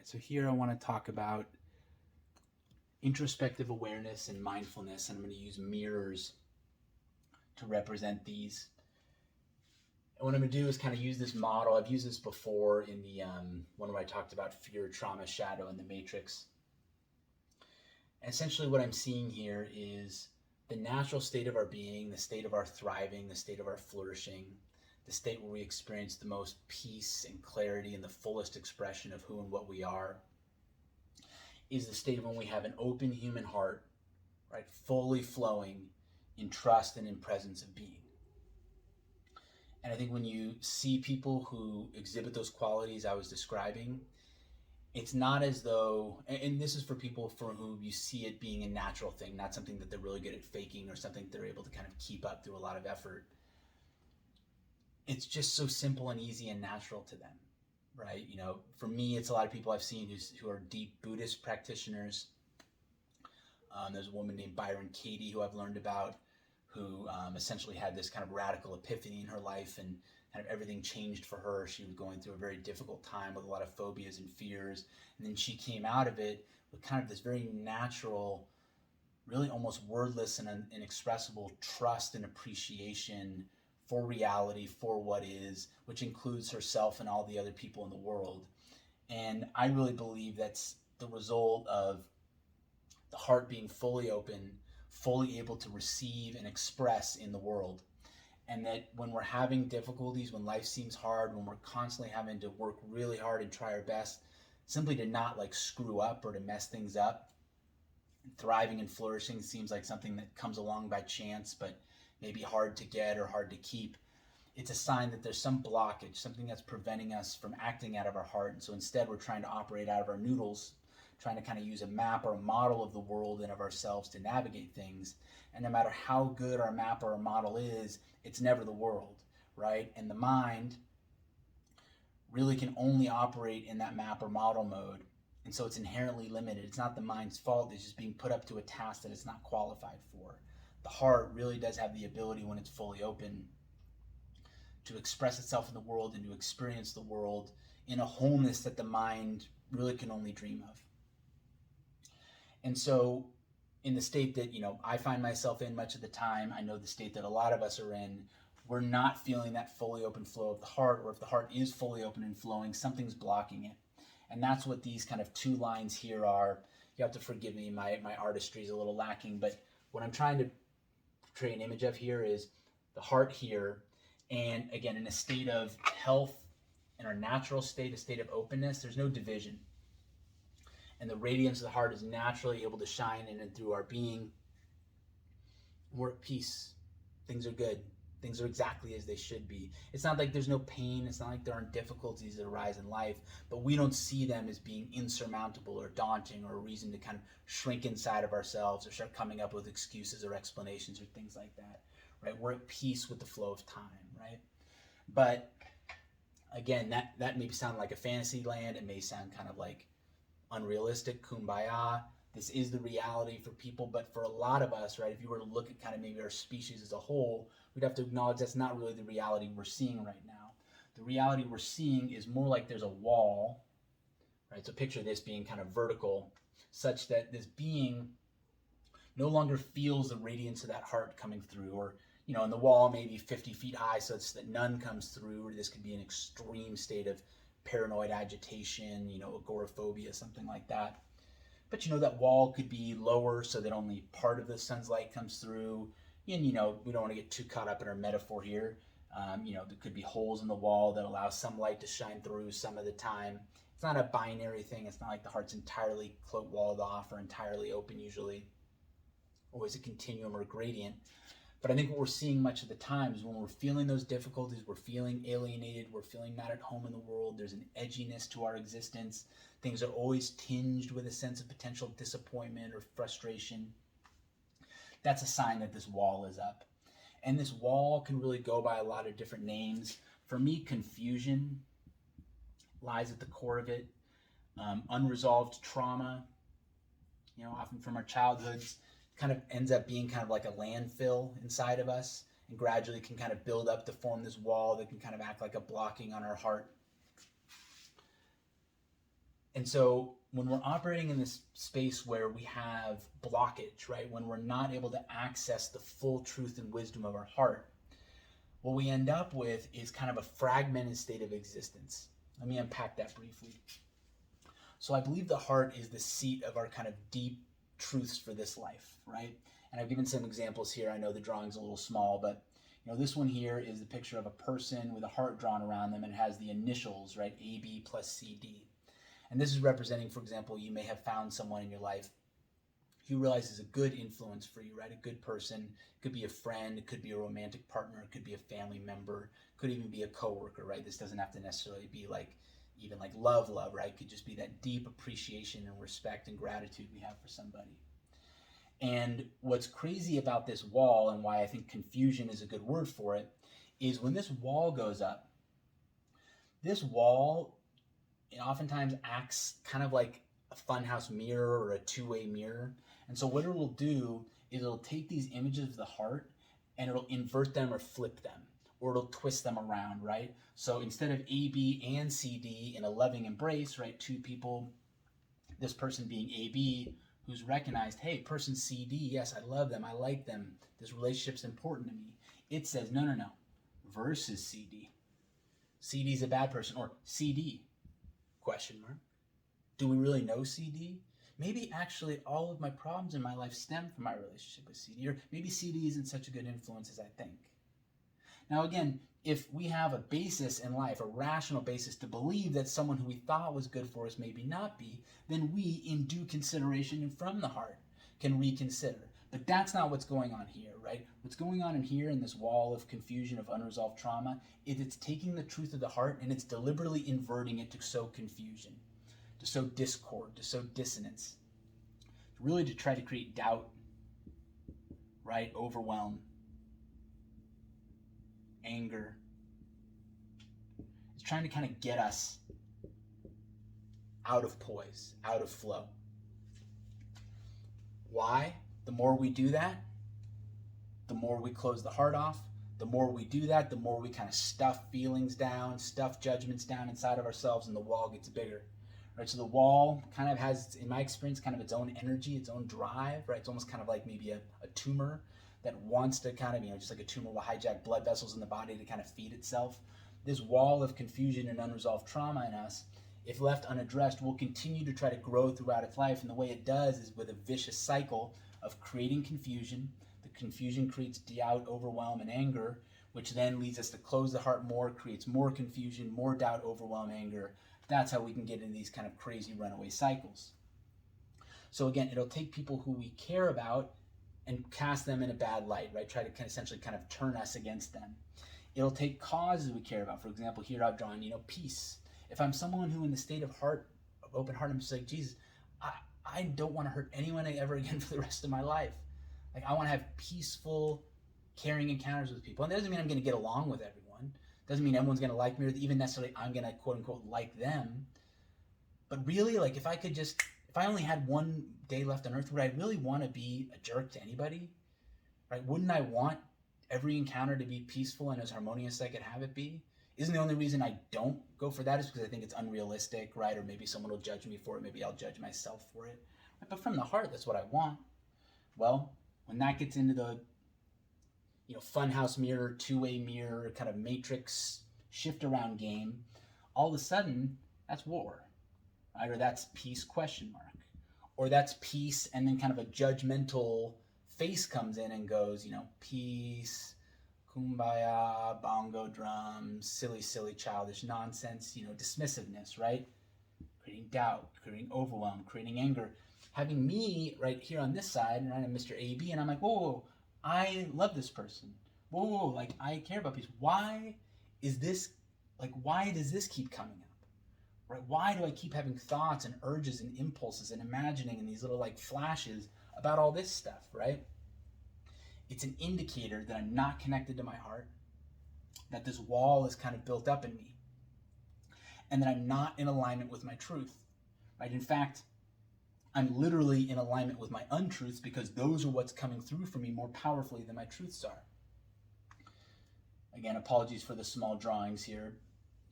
So here I want to talk about introspective awareness and mindfulness, and I'm going to use mirrors to represent these. And what I'm going to do is kind of use this model. I've used this before in the one where I talked about fear, trauma, shadow, and the matrix. And essentially what I'm seeing here is the natural state of our being, the state of our thriving, the state of our flourishing, the state where we experience the most peace and clarity and the fullest expression of who and what we are, is the state of when we have an open human heart, right, fully flowing in trust and in presence of being. And I think when you see people who exhibit those qualities I was describing, it's not as though, and this is for people for whom you see it being a natural thing, not something that they're really good at faking or something they're able to kind of keep up through a lot of effort. It's just so simple and easy and natural to them, right? You know, for me, it's a lot of people I've seen who are deep Buddhist practitioners. There's a woman named Byron Katie who I've learned about, who essentially had this kind of radical epiphany in her life, and kind of everything changed for her. She was going through a very difficult time with a lot of phobias and fears, and then she came out of it with kind of this very natural, really almost wordless and inexpressible trust and appreciation for reality, for what is, which includes herself and all the other people in the world. And I really believe that's the result of the heart being fully open, fully able to receive and express in the world. And that when we're having difficulties, when life seems hard, when we're constantly having to work really hard and try our best, simply to not like screw up or to mess things up, thriving and flourishing seems like something that comes along by chance, but maybe hard to get or hard to keep. It's a sign that there's some blockage, something that's preventing us from acting out of our heart. And so instead we're trying to operate out of our noodles, trying to kind of use a map or a model of the world and of ourselves to navigate things. And no matter how good our map or our model is, it's never the world, right? And the mind really can only operate in that map or model mode. And so it's inherently limited. It's not the mind's fault. It's just being put up to a task that it's not qualified for. The heart really does have the ability, when it's fully open, to express itself in the world and to experience the world in a wholeness that the mind really can only dream of. And so in the state that, you know, I find myself in much of the time, I know the state that a lot of us are in, we're not feeling that fully open flow of the heart, or if the heart is fully open and flowing, something's blocking it. And that's what these kind of two lines here are. You have to forgive me, my artistry is a little lacking, but what I'm trying to portray an image of here is the heart here, and again, in a state of health, in our natural state, a state of openness, there's no division. And the radiance of the heart is naturally able to shine in and through our being. We're at peace. Things are good. Things are exactly as they should be. It's not like there's no pain. It's not like there aren't difficulties that arise in life, but we don't see them as being insurmountable or daunting or a reason to kind of shrink inside of ourselves or start coming up with excuses or explanations or things like that, right? We're at peace with the flow of time, right? But again, that may sound like a fantasy land. It may sound kind of like unrealistic, kumbaya. This is the reality for people, but for a lot of us, right, if you were to look at kind of maybe our species as a whole, we'd have to acknowledge that's not really the reality we're seeing right now. The reality we're seeing is more like there's a wall, right? So picture this being kind of vertical, such that this being no longer feels the radiance of that heart coming through, or, you know, and the wall may be 50 feet high such that none comes through, or this could be an extreme state of paranoid agitation, you know, agoraphobia, something like that. But, you know, that wall could be lower so that only part of the sun's light comes through. And, you know, we don't want to get too caught up in our metaphor here. You know, there could be holes in the wall that allow some light to shine through some of the time. It's not a binary thing. It's not like the heart's entirely walled off or entirely open usually. Always a continuum or a gradient. But I think what we're seeing much of the time is when we're feeling those difficulties, we're feeling alienated, we're feeling not at home in the world, there's an edginess to our existence. Things are always tinged with a sense of potential disappointment or frustration. That's a sign that this wall is up. And this wall can really go by a lot of different names. For me, confusion lies at the core of it. Unresolved trauma, you know, often from our childhoods, kind of ends up being kind of like a landfill inside of us, and gradually can kind of build up to form this wall that can kind of act like a blocking on our heart. And so when we're operating in this space where we have blockage, right, when we're not able to access the full truth and wisdom of our heart, what we end up with is kind of a fragmented state of existence. Let me unpack that briefly. So I believe the heart is the seat of our kind of deep truths for this life, right? And I've given some examples here. I know the drawing's a little small, but this one here is the picture of a person with a heart drawn around them, and it has the initials, right? AB plus CD. And this is representing, for example, you may have found someone in your life you realize is a good influence for you, right? A good person. It could be a friend, it could be a romantic partner, it could be a family member, it could even be a coworker, right? This doesn't have to necessarily be like even like love, right? It could just be that deep appreciation and respect and gratitude we have for somebody. And what's crazy about this wall, and why I think confusion is a good word for it, is when this wall goes up, this wall, it oftentimes acts kind of like a funhouse mirror or a two-way mirror. And so what it will do is it'll take these images of the heart and it'll invert them or flip them, or it'll twist them around, right? So instead of A, B, and CD in a loving embrace, right, two people, this person being AB, who's recognized, hey, person CD, yes, I love them, I like them, this relationship's important to me. It says, no, versus CD. CD is a bad person, or CD, question mark. Do we really know CD? Maybe actually all of my problems in my life stem from my relationship with CD, or maybe CD isn't such a good influence as I think. Now again, if we have a basis in life, a rational basis to believe that someone who we thought was good for us maybe not be, then we, in due consideration and from the heart, can reconsider. But that's not what's going on here, right? What's going on in here in this wall of confusion, of unresolved trauma, is it's taking the truth of the heart and it's deliberately inverting it to sow confusion, to sow discord, to sow dissonance, really to try to create doubt, right? Overwhelm, anger. It's trying to kind of get us out of poise, out of flow. Why? The more we do that, the more we close the heart off. The more we do that, the more we kind of stuff feelings down, stuff judgments down inside of ourselves, and the wall gets bigger. Right? So the wall kind of has, in my experience, kind of its own energy, its own drive, right? It's almost kind of like maybe a tumor that wants to kind of, just like a tumor will hijack blood vessels in the body to kind of feed itself. This wall of confusion and unresolved trauma in us, if left unaddressed, will continue to try to grow throughout its life. And the way it does is with a vicious cycle of creating confusion. The confusion creates doubt, overwhelm, and anger, which then leads us to close the heart more, creates more confusion, more doubt, overwhelm, anger. That's how we can get into these kind of crazy runaway cycles. So again, it'll take people who we care about and cast them in a bad light, right? Try to essentially kind of turn us against them. It'll take causes we care about. For example, here I've drawn, peace. If I'm someone who in the state of open heart, I'm just like, Jesus, I don't want to hurt anyone ever again for the rest of my life. Like, I want to have peaceful, caring encounters with people. And that doesn't mean I'm going to get along with everyone. Doesn't mean everyone's going to like me, or even necessarily I'm going to quote unquote like them. But really, like, if I only had one day left on earth, would I really want to be a jerk to anybody? Right? Wouldn't I want every encounter to be peaceful and as harmonious as I could have it be? Isn't the only reason I don't go for that is because I think it's unrealistic, right? Or maybe someone will judge me for it. Maybe I'll judge myself for it. Right? But from the heart, that's what I want. Well, when that gets into the funhouse mirror, two-way mirror, kind of matrix shift around game, all of a sudden, that's war, right? Or that's peace, question mark. Or that's peace, and then kind of a judgmental face comes in and goes, peace, kumbaya, bongo drums, silly, childish nonsense, dismissiveness, right? Creating doubt, creating overwhelm, creating anger. Having me right here on this side, and I'm Mr. AB, and I'm like, whoa, I love this person. Whoa, like, I care about peace. Why does this keep coming up? Right? Why do I keep having thoughts and urges and impulses and imagining and these little like flashes about all this stuff, right? It's an indicator that I'm not connected to my heart, that this wall is kind of built up in me, and that I'm not in alignment with my truth, right? In fact, I'm literally in alignment with my untruths because those are what's coming through for me more powerfully than my truths are. Again, apologies for the small drawings here.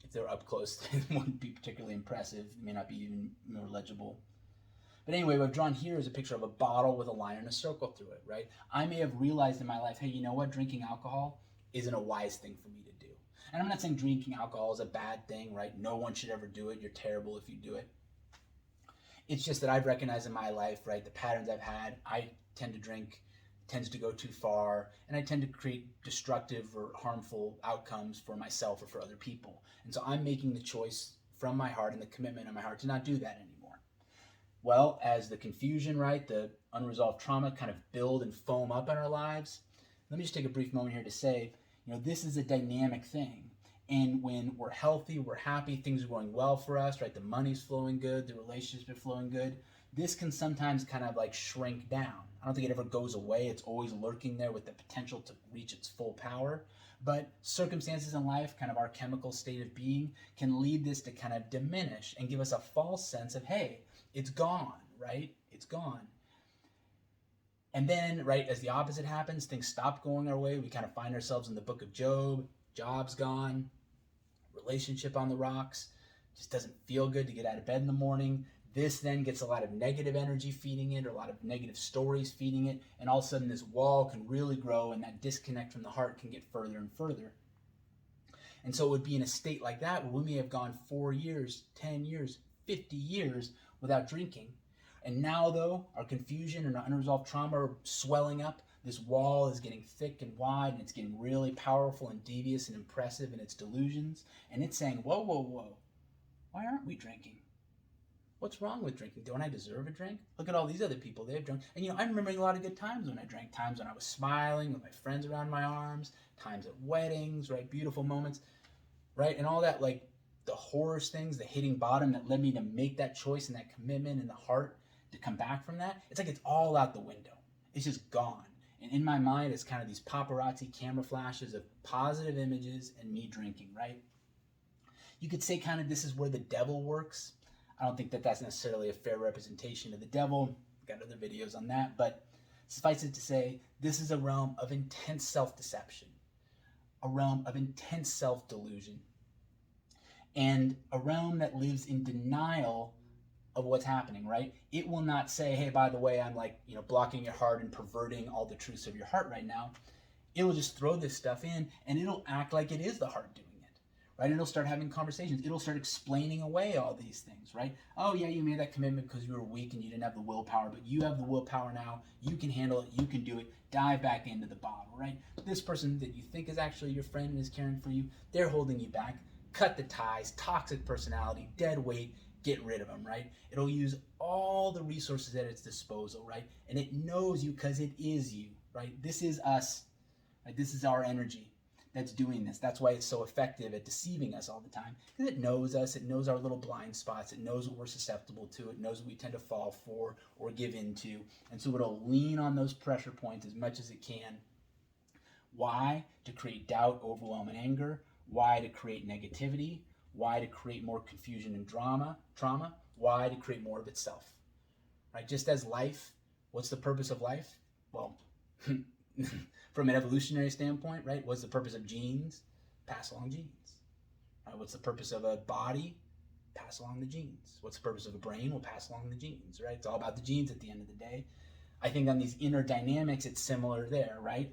if they're up close, it wouldn't be particularly impressive. It may not be even more legible. But anyway, what I've drawn here is a picture of a bottle with a line and a circle through it, right? I may have realized in my life, hey, you know what? Drinking alcohol isn't a wise thing for me to do. And I'm not saying drinking alcohol is a bad thing, right? No one should ever do it. You're terrible if you do it. It's just that I've recognized in my life, right, the patterns I've had. I tend to drink, tends to go too far, and I tend to create destructive or harmful outcomes for myself or for other people. And so I'm making the choice from my heart and the commitment in my heart to not do that anymore. Well, as the confusion, right, the unresolved trauma kind of build and foam up in our lives, let me just take a brief moment here to say, this is a dynamic thing. And when we're healthy, we're happy, things are going well for us, right? The money's flowing good, the relationships are flowing good. This can sometimes kind of like shrink down. I don't think it ever goes away. It's always lurking there with the potential to reach its full power. But circumstances in life, kind of our chemical state of being, can lead this to kind of diminish and give us a false sense of, hey, it's gone, right? It's gone. And then, right, as the opposite happens, things stop going our way. We kind of find ourselves in the book of Job. Job's gone, relationship on the rocks, just doesn't feel good to get out of bed in the morning. This then gets a lot of negative energy feeding it, or a lot of negative stories feeding it, and all of a sudden this wall can really grow, and that disconnect from the heart can get further and further. And so it would be in a state like that where we may have gone 4 years, 10 years, 50 years without drinking. And now, though, our confusion and our unresolved trauma are swelling up. This wall is getting thick and wide, and it's getting really powerful and devious and impressive in its delusions. And it's saying, whoa, whoa, whoa, why aren't we drinking? What's wrong with drinking? Don't I deserve a drink? Look at all these other people, they've drunk. And I'm remembering a lot of good times when I drank, times when I was smiling with my friends around my arms, times at weddings, right? Beautiful moments, right? And all that, like the horror things, the hitting bottom that led me to make that choice and that commitment in the heart to come back from that. It's like it's all out the window. It's just gone. And in my mind, it's kind of these paparazzi camera flashes of positive images and me drinking, right? You could say kind of this is where the devil works. I don't think that that's necessarily a fair representation of the devil. I've got other videos on that. But suffice it to say, this is a realm of intense self-deception, a realm of intense self-delusion, and a realm that lives in denial of what's happening, right? It will not say, hey, by the way, I'm like, blocking your heart and perverting all the truths of your heart right now. It will just throw this stuff in, and it'll act like it is the heart doing it, right? It'll start having conversations. It'll start explaining away all these things, right? Oh yeah, you made that commitment because you were weak and you didn't have the willpower, but you have the willpower now. You can handle it. You can do it. Dive back into the bottle, right? This person that you think is actually your friend and is caring for you, they're holding you back. Cut the ties, toxic personality, dead weight, get rid of them, right? It'll use all the resources at its disposal, right? And it knows you because it is you, right? This is us, right? This is our energy that's doing this. That's why it's so effective at deceiving us all the time, because it knows us. It knows our little blind spots. It knows what we're susceptible to. It knows what we tend to fall for or give into. And so it'll lean on those pressure points as much as it can. Why? To create doubt, overwhelm, and anger. Why? To create negativity. Why? To create more confusion and trauma. Why? To create more of itself, right? Just as life, what's the purpose of life? Well, from an evolutionary standpoint, right? What's the purpose of genes? Pass along genes. Right? What's the purpose of a body? Pass along the genes. What's the purpose of a brain? We'll pass along the genes, right? It's all about the genes at the end of the day. I think on these inner dynamics, it's similar there, right?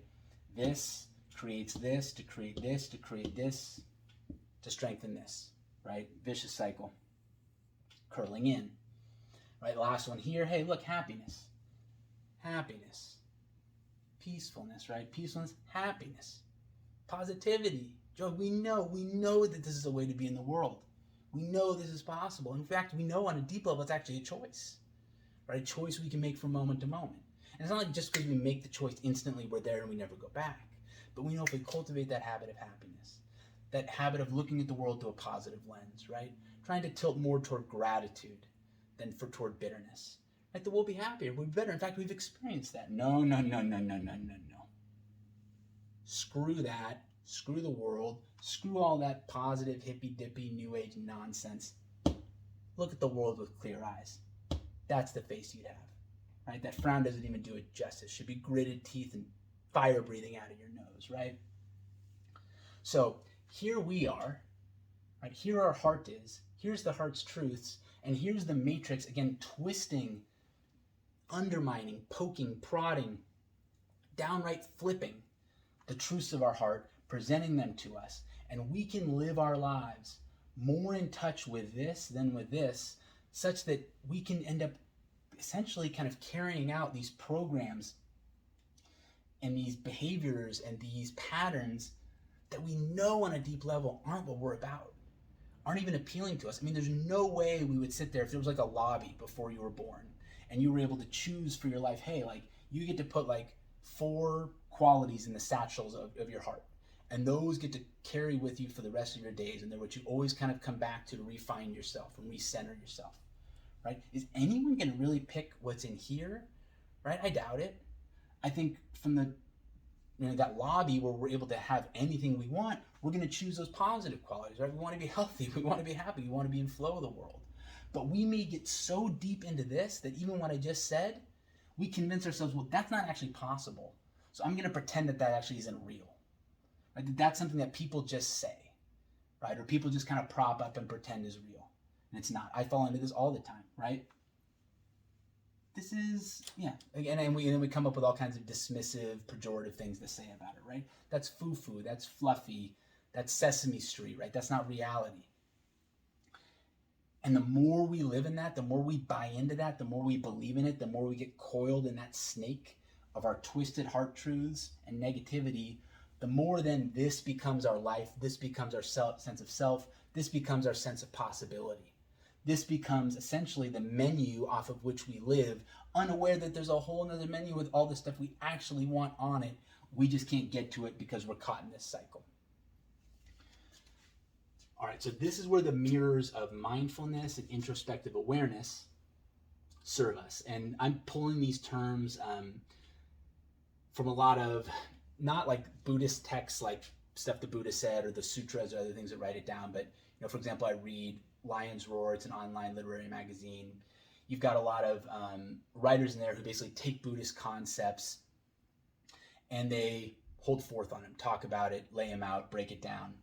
This creates this to create this to create this to strengthen this, right? Vicious cycle, curling in, right? Last one here. Hey, look, happiness, peacefulness, right? Peacefulness, happiness, positivity, joy. We know that this is a way to be in the world. We know this is possible. In fact, we know on a deep level, it's actually a choice, right? A choice we can make from moment to moment. And it's not like just because we make the choice instantly, we're there and we never go back. But we know if we cultivate that habit of happiness, that habit of looking at the world through a positive lens, right? Trying to tilt more toward gratitude than toward bitterness, right? That we'll be happier, we'll be better. In fact, we've experienced that. No. Screw that. Screw the world. Screw all that positive, hippy-dippy, new age nonsense. Look at the world with clear eyes. That's the face you'd have, right? That frown doesn't even do it justice. Should be gritted teeth and fire breathing out of your nose, right? So here we are, right? Here our heart is, here's the heart's truths, and here's the matrix, again, twisting, undermining, poking, prodding, downright flipping the truths of our heart, presenting them to us. And we can live our lives more in touch with this than with this, such that we can end up essentially kind of carrying out these programs and these behaviors and these patterns that we know on a deep level aren't what we're about, aren't even appealing to us. I mean, there's no way we would sit there if there was like a lobby before you were born and you were able to choose for your life, hey, like you get to put like 4 qualities in the satchels of your heart. And those get to carry with you for the rest of your days. And they're what you always kind of come back to refine yourself and recenter yourself, right? Is anyone going to really pick what's in here, right? I doubt it. I think from the that lobby where we're able to have anything we want, we're going to choose those positive qualities, right? We want to be healthy. We want to be happy. We want to be in flow of the world. But we may get so deep into this that even what I just said, we convince ourselves, well, that's not actually possible. So I'm going to pretend that that actually isn't real. Right? That's something that people just say, right? Or people just kind of prop up and pretend is real. And it's not. I fall into this all the time, right? This is, yeah. And then we come up with all kinds of dismissive, pejorative things to say about it, right? That's foo-foo, that's fluffy, that's Sesame Street, right? That's not reality. And the more we live in that, the more we buy into that, the more we believe in it, the more we get coiled in that snake of our twisted heart truths and negativity, the more then this becomes our life, this becomes our sense of self, this becomes our sense of possibility. This becomes essentially the menu off of which we live, unaware that there's a whole other menu with all the stuff we actually want on it. We just can't get to it because we're caught in this cycle. All right, so this is where the mirrors of mindfulness and introspective awareness serve us. And I'm pulling these terms from a lot of, not like Buddhist texts, like stuff the Buddha said, or the sutras or other things that write it down. But, for example, I read Lion's Roar. It's an online literary magazine. You've got a lot of writers in there who basically take Buddhist concepts and they hold forth on them, talk about it, lay them out, break it down.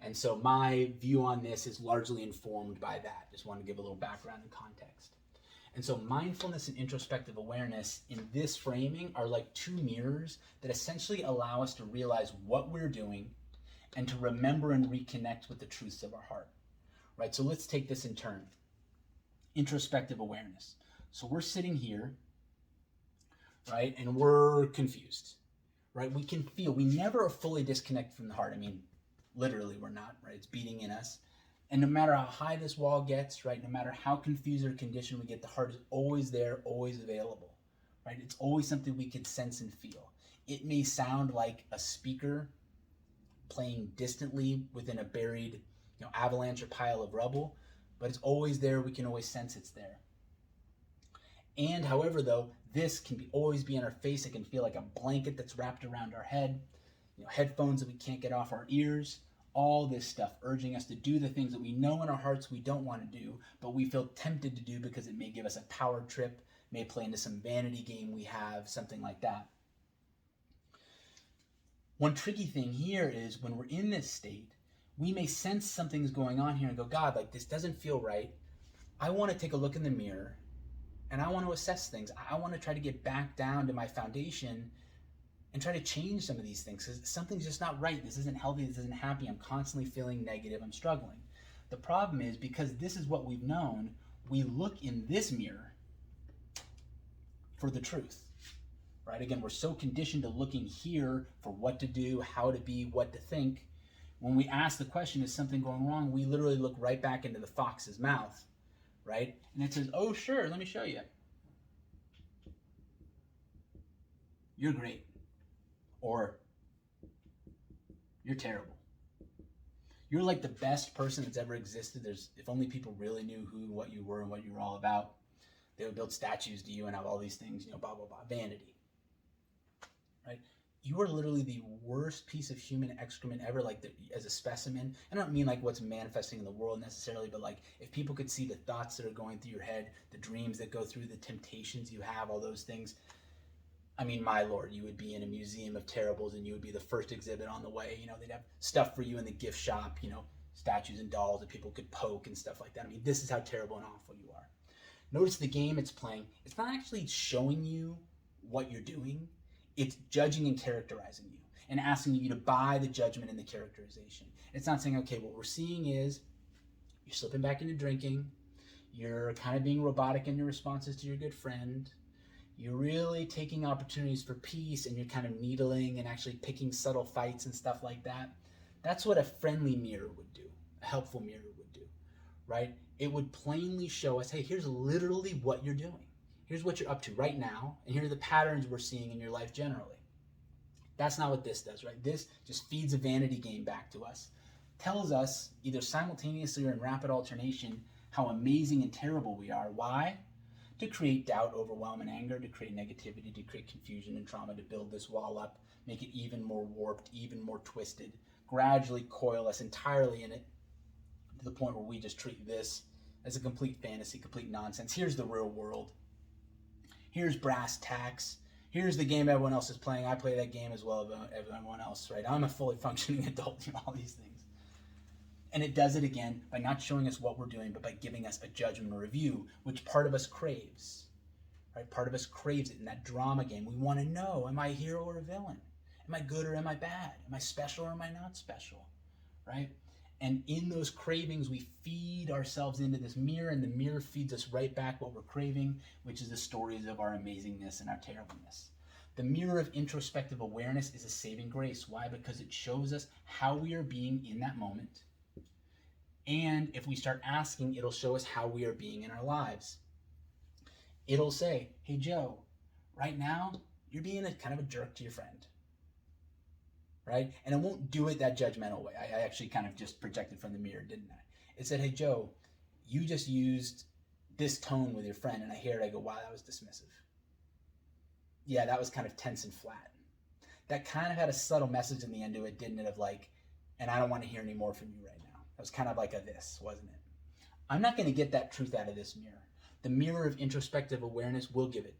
And so my view on this is largely informed by that. Just want to give a little background and context. And so mindfulness and introspective awareness in this framing are like 2 mirrors that essentially allow us to realize what we're doing and to remember and reconnect with the truths of our heart. Right? So let's take this in turn. Introspective awareness. So we're sitting here, right? And we're confused, right? We can feel, we never are fully disconnected from the heart. I mean, literally we're not, right? It's beating in us. And no matter how high this wall gets, right? No matter how confused or conditioned we get, the heart is always there, always available, right? It's always something we can sense and feel. It may sound like a speaker playing distantly within a buried avalanche or pile of rubble, but it's always there. We can always sense it's there. And however, though, this can always be in our face. It can feel like a blanket that's wrapped around our head, headphones that we can't get off our ears, all this stuff urging us to do the things that we know in our hearts we don't want to do, but we feel tempted to do because it may give us a power trip, may play into some vanity game we have, something like that. One tricky thing here is when we're in this state, we may sense something's going on here and go, God, like this doesn't feel right. I want to take a look in the mirror and I want to assess things. I want to try to get back down to my foundation and try to change some of these things because something's just not right. This isn't healthy. This isn't happy. I'm constantly feeling negative. I'm struggling. The problem is because this is what we've known, we look in this mirror for the truth, right? Again, we're so conditioned to looking here for what to do, how to be, what to think. When we ask the question, is something going wrong? We literally look right back into the fox's mouth, right? And it says, oh, sure, let me show you. You're great. Or you're terrible. You're like the best person that's ever existed. If only people really knew who and what you were and what you were all about, they would build statues to you and have all these things, blah, blah, blah, vanity, right? You are literally the worst piece of human excrement ever, as a specimen. I don't mean like what's manifesting in the world necessarily, but like if people could see the thoughts that are going through your head, the dreams that go through, the temptations you have, all those things. I mean, my Lord, you would be in a museum of terribles and you would be the first exhibit on the way. They'd have stuff for you in the gift shop, statues and dolls that people could poke and stuff like that. I mean, this is how terrible and awful you are. Notice the game it's playing, it's not actually showing you what you're doing. It's judging and characterizing you and asking you to buy the judgment and the characterization. It's not saying, okay, what we're seeing is you're slipping back into drinking. You're kind of being robotic in your responses to your good friend. You're really taking opportunities for peace, and you're kind of needling and actually picking subtle fights and stuff like that. That's what a friendly mirror would do, a helpful mirror would do, right? It would plainly show us, hey, here's literally what you're doing. Here's what you're up to right now, and here are the patterns we're seeing in your life generally. That's not what this does, right? This just feeds a vanity game back to us, tells us either simultaneously or in rapid alternation how amazing and terrible we are. Why? To create doubt, overwhelm, and anger, to create negativity, to create confusion and trauma, to build this wall up, make it even more warped, even more twisted, gradually coil us entirely in it to the point where we just treat this as a complete fantasy, complete nonsense. Here's the real world. Here's brass tacks. Here's the game everyone else is playing. I play that game as well as everyone else, right? I'm a fully functioning adult, all these things. And it does it again by not showing us what we're doing, but by giving us a judgment or review, which part of us craves, right? Part of us craves it in that drama game. We want to know, am I a hero or a villain? Am I good or am I bad? Am I special or am I not special, right? And in those cravings, we feed ourselves into this mirror, and the mirror feeds us right back what we're craving, which is the stories of our amazingness and our terribleness. The mirror of introspective awareness is a saving grace. Why? Because it shows us how we are being in that moment. And if we start asking, it'll show us how we are being in our lives. It'll say, hey, Joe, right now, you're being a kind of a jerk to your friend. Right? And it won't do it that judgmental way. I actually kind of just projected from the mirror, didn't I? It said, hey, Joe, you just used this tone with your friend. And I hear it, I go, wow, that was dismissive. Yeah, that was kind of tense and flat. That kind of had a subtle message in the end to it, didn't it? Of like, and I don't want to hear any more from you right now. It was kind of like a this, wasn't it? I'm not going to get that truth out of this mirror. The mirror of introspective awareness will give it.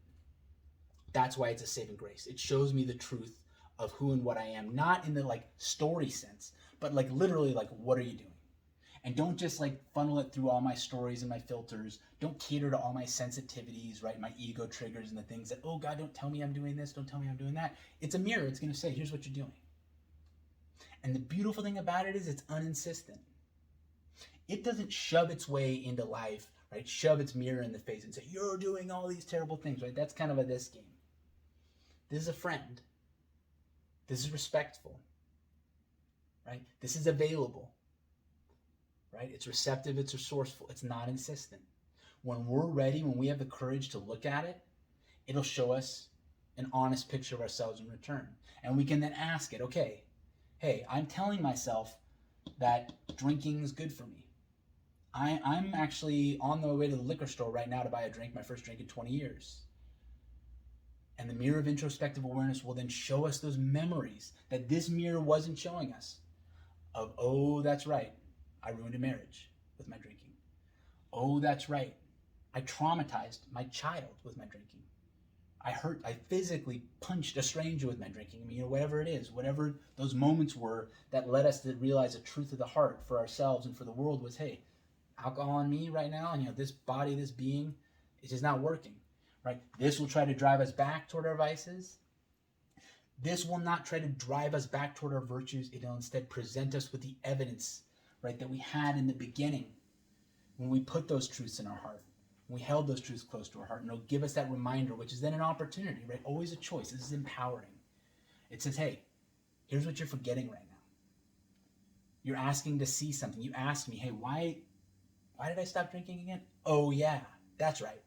That's why it's a saving grace. It shows me the truth of who and what I am, not in the like story sense, but like literally like, what are you doing? And don't just like funnel it through all my stories and my filters. Don't cater to all my sensitivities, right? My ego triggers and the things that, oh God, don't tell me I'm doing this. Don't tell me I'm doing that. It's a mirror. It's going to say, here's what you're doing. And the beautiful thing about it is it's uninsistent. It doesn't shove its way into life, right? Shove its mirror in the face and say, you're doing all these terrible things, right? That's kind of a this game. This is a friend. This is respectful, right? This is available, right? It's receptive, it's resourceful, it's not insistent. When we're ready, when we have the courage to look at it, it'll show us an honest picture of ourselves in return. And we can then ask it, okay, hey, I'm telling myself that drinking is good for me. I'm actually on the way to the liquor store right now to buy a drink, my first drink in 20 years. And the mirror of introspective awareness will then show us those memories that this mirror wasn't showing us of, oh, that's right, I ruined a marriage with my drinking. Oh, that's right, I traumatized my child with my drinking. I physically punched a stranger with my drinking. I mean, whatever it is, whatever those moments were that led us to realize the truth of the heart for ourselves and for the world was, hey, alcohol on me right now, and this body, this being, it's just not working, right? This will try to drive us back toward our vices. This will not try to drive us back toward our virtues. It'll instead present us with the evidence, right, that we had in the beginning when we put those truths in our heart. We held those truths close to our heart, and it'll give us that reminder, which is then an opportunity, right? Always a choice. This is empowering. It says, hey, here's what you're forgetting right now. You're asking to see something. You asked me, hey, why did I stop drinking again? Oh yeah, that's right.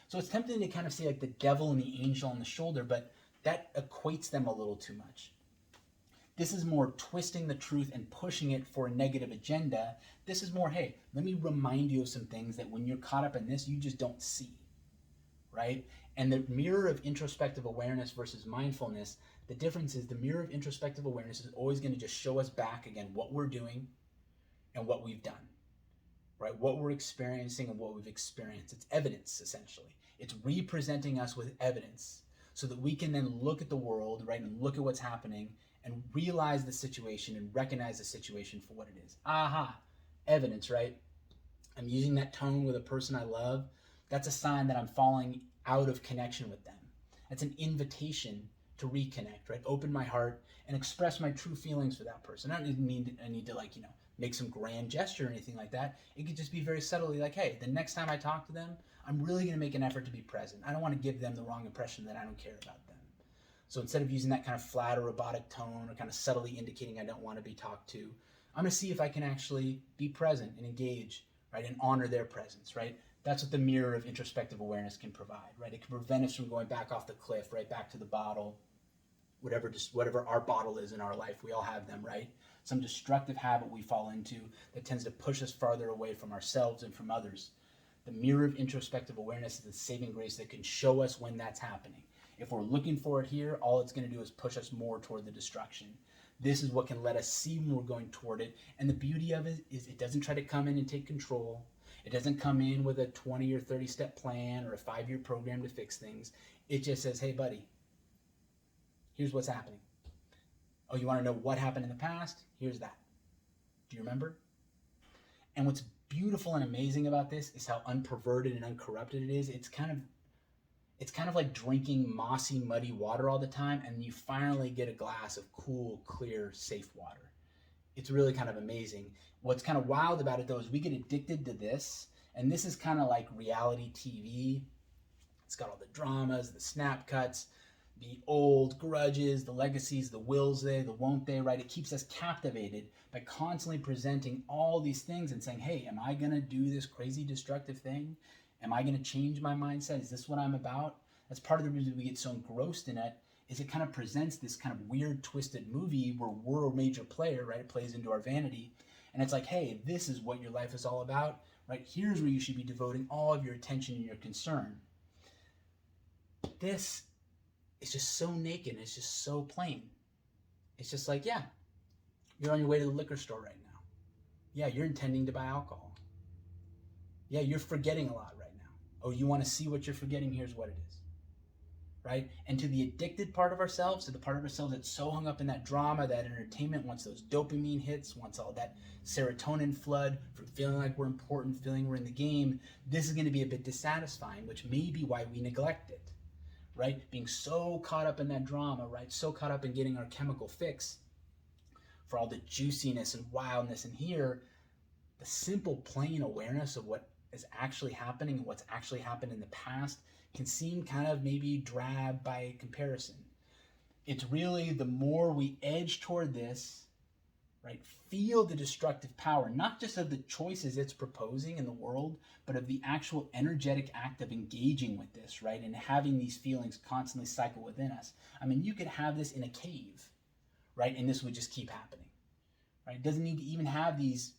So it's tempting to kind of see like the devil and the angel on the shoulder, but that equates them a little too much. This is more twisting the truth and pushing it for a negative agenda. This is more, hey, let me remind you of some things that when you're caught up in this, you just don't see, right? And the mirror of introspective awareness versus mindfulness, the difference is the mirror of introspective awareness is always going to just show us back again what we're doing and what we've done, right? What we're experiencing and what we've experienced. It's evidence, essentially. It's representing us with evidence so that we can then look at the world, right, and look at what's happening and realize the situation and recognize the situation for what it is. Aha, evidence, right? I'm using that tone with a person I love. That's a sign that I'm falling out of connection with them. It's an invitation to reconnect, right? Open my heart and express my true feelings for that person. I don't mean I need to make some grand gesture or anything like that. It could just be very subtly like, hey, the next time I talk to them, I'm really going to make an effort to be present. I don't want to give them the wrong impression that I don't care about them. So instead of using that kind of flat or robotic tone or kind of subtly indicating I don't want to be talked to, I'm going to see if I can actually be present and engage, right, and honor their presence, right? That's what the mirror of introspective awareness can provide, right? It can prevent us from going back off the cliff, right, back to the bottle, whatever our bottle is in our life. We all have them, right? Some destructive habit we fall into that tends to push us farther away from ourselves and from others. The mirror of introspective awareness is the saving grace that can show us when that's happening. If we're looking for it here, all it's going to do is push us more toward the destruction. This is what can let us see when we're going toward it. And the beauty of it is it doesn't try to come in and take control. It doesn't come in with a 20 or 30 step plan or a 5-year program to fix things. It just says, hey, buddy, here's what's happening. Oh, you want to know what happened in the past? Here's that. Do you remember? And what's beautiful and amazing about this is how unperverted and uncorrupted it is. It's kind of like drinking mossy, muddy water all the time, and you finally get a glass of cool, clear, safe water. It's really kind of amazing. What's kind of wild about it, though, is we get addicted to this, and this is kind of like reality TV. It's got all the dramas, the snap cuts, the old grudges, the legacies, the wills they, the won't they, right? It keeps us captivated by constantly presenting all these things and saying, hey, am I going to do this crazy destructive thing? Am I going to change my mindset? Is this what I'm about? That's part of the reason we get so engrossed in it, is it kind of presents this kind of weird, twisted movie where we're a major player, right? It plays into our vanity. And it's like, hey, this is what your life is all about, right? Here's where you should be devoting all of your attention and your concern. This is just so naked. It's just so plain. It's just like, yeah, you're on your way to the liquor store right now. Yeah, you're intending to buy alcohol. Yeah, you're forgetting a lot right now. Oh, you want to see what you're forgetting? Here's what it is. Right? And to the addicted part of ourselves, to the part of ourselves that's so hung up in that drama, that entertainment, wants those dopamine hits, wants all that serotonin flood from feeling like we're important, feeling we're in the game, this is going to be a bit dissatisfying, which may be why we neglect it. Right? Being so caught up in that drama, right? So caught up in getting our chemical fix for all the juiciness and wildness. And here, the simple, plain awareness of what is actually happening and what's actually happened in the past can seem kind of maybe drab by comparison. It's really the more we edge toward this, right, feel the destructive power, not just of the choices it's proposing in the world, but of the actual energetic act of engaging with this, right, and having these feelings constantly cycle within us. I mean, you could have this in a cave, right, and this would just keep happening, right? It doesn't need to even have these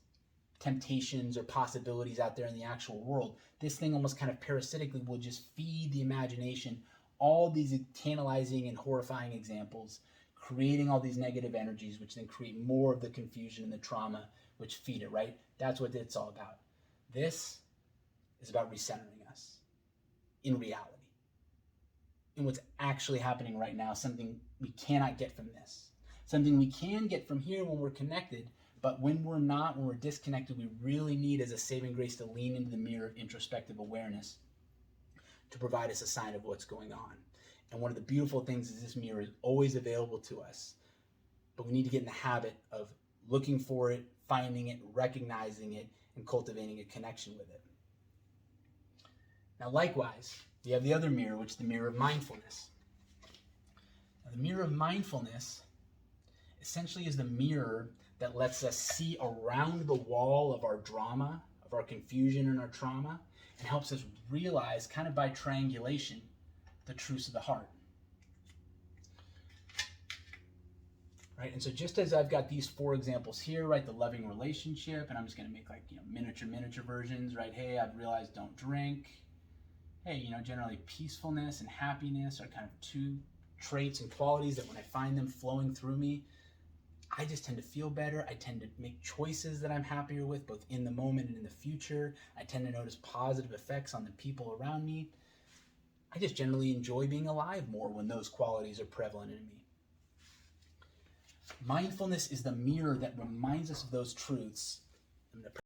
temptations or possibilities out there in the actual world. This thing almost kind of parasitically will just feed the imagination all these tantalizing and horrifying examples, creating all these negative energies, which then create more of the confusion and the trauma, which feed it, right? That's what it's all about. This is about recentering us in reality, in what's actually happening right now, something we cannot get from this. Something we can get from here when we're connected, but when we're not, when we're disconnected, we really need as a saving grace to lean into the mirror of introspective awareness to provide us a sign of what's going on. And one of the beautiful things is this mirror is always available to us, but we need to get in the habit of looking for it, finding it, recognizing it, and cultivating a connection with it. Now, likewise, we have the other mirror, which is the mirror of mindfulness. Now, the mirror of mindfulness essentially is the mirror that lets us see around the wall of our drama, of our confusion and our trauma, and helps us realize, kind of by triangulation, the truths of the heart. Right? And so just as I've got these 4 examples here, right, the loving relationship, and I'm just going to make like, miniature versions, right? Hey, I've realized don't drink. Hey, generally peacefulness and happiness are kind of 2 traits and qualities that when I find them flowing through me, I just tend to feel better. I tend to make choices that I'm happier with, both in the moment and in the future. I tend to notice positive effects on the people around me. I just generally enjoy being alive more when those qualities are prevalent in me. Mindfulness is the mirror that reminds us of those truths. I'm going to